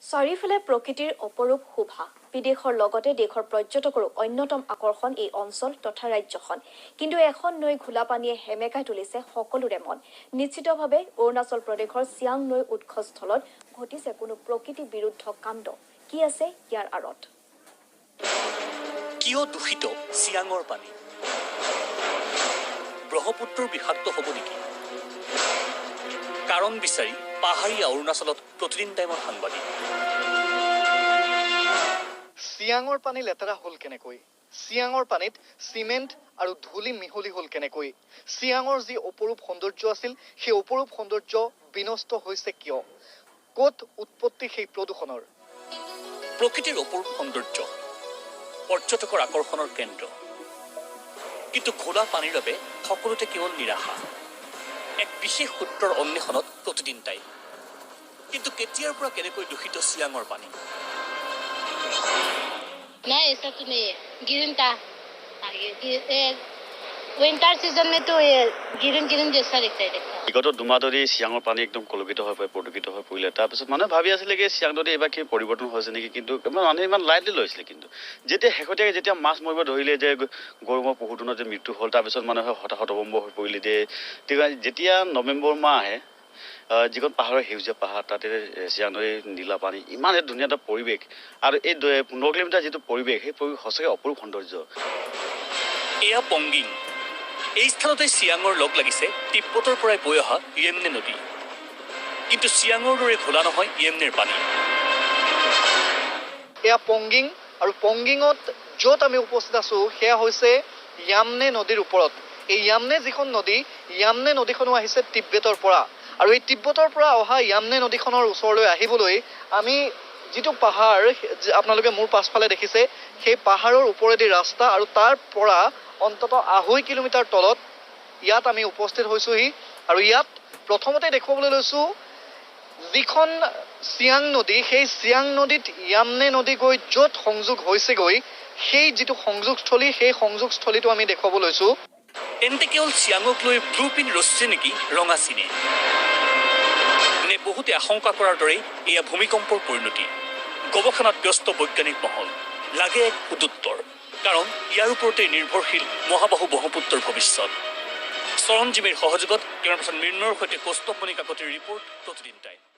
চাৰিওফালে প্ৰকৃতিৰ অপৰূপ শোভা বিদেশৰ লগতে দেশৰ পৰ্যটকৰো অন্যতম আকৰ্ষণ এই অঞ্চল তথা ৰাজ্যখন কিন্তু এখন নৈ ঘোলা পানীয়ে হেমেকাই তুলিছে সকলোৰে মন নিশ্চিতভাৱে অৰুণাচল প্ৰদেশৰ চিয়াং নৈ উৎসস্থলত ঘটিছে কোনো প্ৰকৃতি বিৰুদ্ধ কাণ্ড কি আছে ইয়াৰ আঁৰত কিয় দূষিত চিয়াঙৰ পানী ব্ৰহ্মপুত্ৰৰ বিষাক্ত হ'ব নেকি কাৰণ বিচাৰি পাহাৰীয়া অৰুণাচলত প্ৰতিদিন টাইমৰ সাংবাদিক চিয়াঙৰ পানী লেতেৰা হ'ল কেনেকৈ চিয়াঙৰ পানীত চিমেণ্ট আৰু ধূলি মিহলি হ'ল কেনেকৈ চিয়াঙৰ যি অপৰূপ সৌন্দৰ্য আছিল সেই অপৰূপ সৌন্দৰ্য বিনষ্ট হৈছে কিয় ক'ত উৎপত্তি সেই প্ৰদূষণৰ প্ৰকৃতিৰ অপৰূপ সৌন্দৰ্য পৰ্যটকৰ আকৰ্ষণৰ কেন্দ্ৰ কিন্তু ঘোলা পানীৰ বাবে সকলোতে কেৱল নিৰাশা এক বিশেষ সূত্ৰৰ অন্বেষণত প্ৰতিদিন তাই কিন্তু কেতিয়াৰ পৰা কেনেকৈ দূষিত চিয়াঙৰ পানী नहीं ऐसा तो नहीं है गिरिन था विंटर सीजन में तो ये गिरिन गिरिन जैसा दिखता है বিগত দুমাহ ধৰি চিয়াঙৰ পানী একদম কলুষিত হৈ পৰে প্ৰদূষিত হৈ পৰিলে তাৰপিছত মানুহে ভাবি আছিলে কি চিয়াং নদী এইবাৰ কি পৰিৱৰ্তন হৈছে নেকি কিন্তু মানুহে ইমান লাইটলি লৈছিলে কিন্তু যেতিয়া শেহতীয়াকৈ যেতিয়া মাছ মৰিব ধৰিলে যে গৰমৰ পশুধনৰ যে মৃত্যু হ'ল তাৰপিছত মানুহে হতাশত অৱম্ব হৈ পৰিলে যে যেতিয়া নৱেম্বৰ মাহ আহে যিখন পাহাৰৰ সেউজীয়া পাহাৰ তাতে চিয়াং নদীৰ নীলা পানী ইমান ধুনীয়া এটা পৰিৱেশ আৰু এই 15 কিলোমিটাৰ যিটো পৰিৱেশ সেই পৰিৱেশ সঁচাকৈ অপৰূপ সৌন্দৰ্য এয়া পংগিং এই স্থানতে চিয়াঙৰ লগ লাগিছে তিব্বতৰ পৰাই বৈ অহা য়েমনে নদী কিন্তু চিয়াঙৰ দৰে ঘোলা নহয় য়েমনেৰ পানী এয়া পংগিং আৰু পংগিঙত য'ত আমি উপস্থিত আছোঁ সেয়া হৈছে য়ামনে নদীৰ ওপৰত এই য়ামনে যিখন নদী য়ামনে নদীখনো আহিছে তিব্বতৰ পৰা আৰু এই তিব্বতৰ পৰা অহা য়ামনে নদীখনৰ ওচৰলৈ আহিবলৈ আমি যিটো পাহাৰ আপোনালোকে মোৰ পাছফালে দেখিছে সেই পাহাৰৰ ওপৰেদি ৰাস্তা আৰু তাৰ পৰা অন্তত 2.5 কিলোমিটাৰ তলত ইয়াত আমি উপস্থিত হৈছোহি আৰু ইয়াত প্ৰথমতে দেখুৱাবলৈ লৈছোঁ যিখন চিয়াং নদী সেই চিয়াং নদীত য়ামনে নদী গৈ য'ত সংযোগ হৈছেগৈ সেই যিটো সংযোগস্থলী সেই সংযোগস্থলীটো আমি দেখুৱাব লৈছোঁ তেন্তে কেৱল চিয়াঙক লৈ ব্লু পিন ৰচিছে নেকি ৰঙা চিনে নে বহুতে আশংকা কৰাৰ দৰে এয়া ভূমিকম্পৰ পৰিণতি গৱেষণাত ব্যস্ত বৈজ্ঞানিক মহল লাগে এক সুদুত্তৰ কাৰণ ইয়াৰ ওপৰতে নিৰ্ভৰশীল মহাবাহু ব্ৰহ্মপুত্ৰৰ ভৱিষ্যত চৰণজীৱীৰ সহযোগত কেমেৰা পাৰ্চন মৃন্ময়ৰ সৈতে কৌস্তভ মণি কাকতিৰ ৰিপৰ্ট প্ৰতিদিন টাইম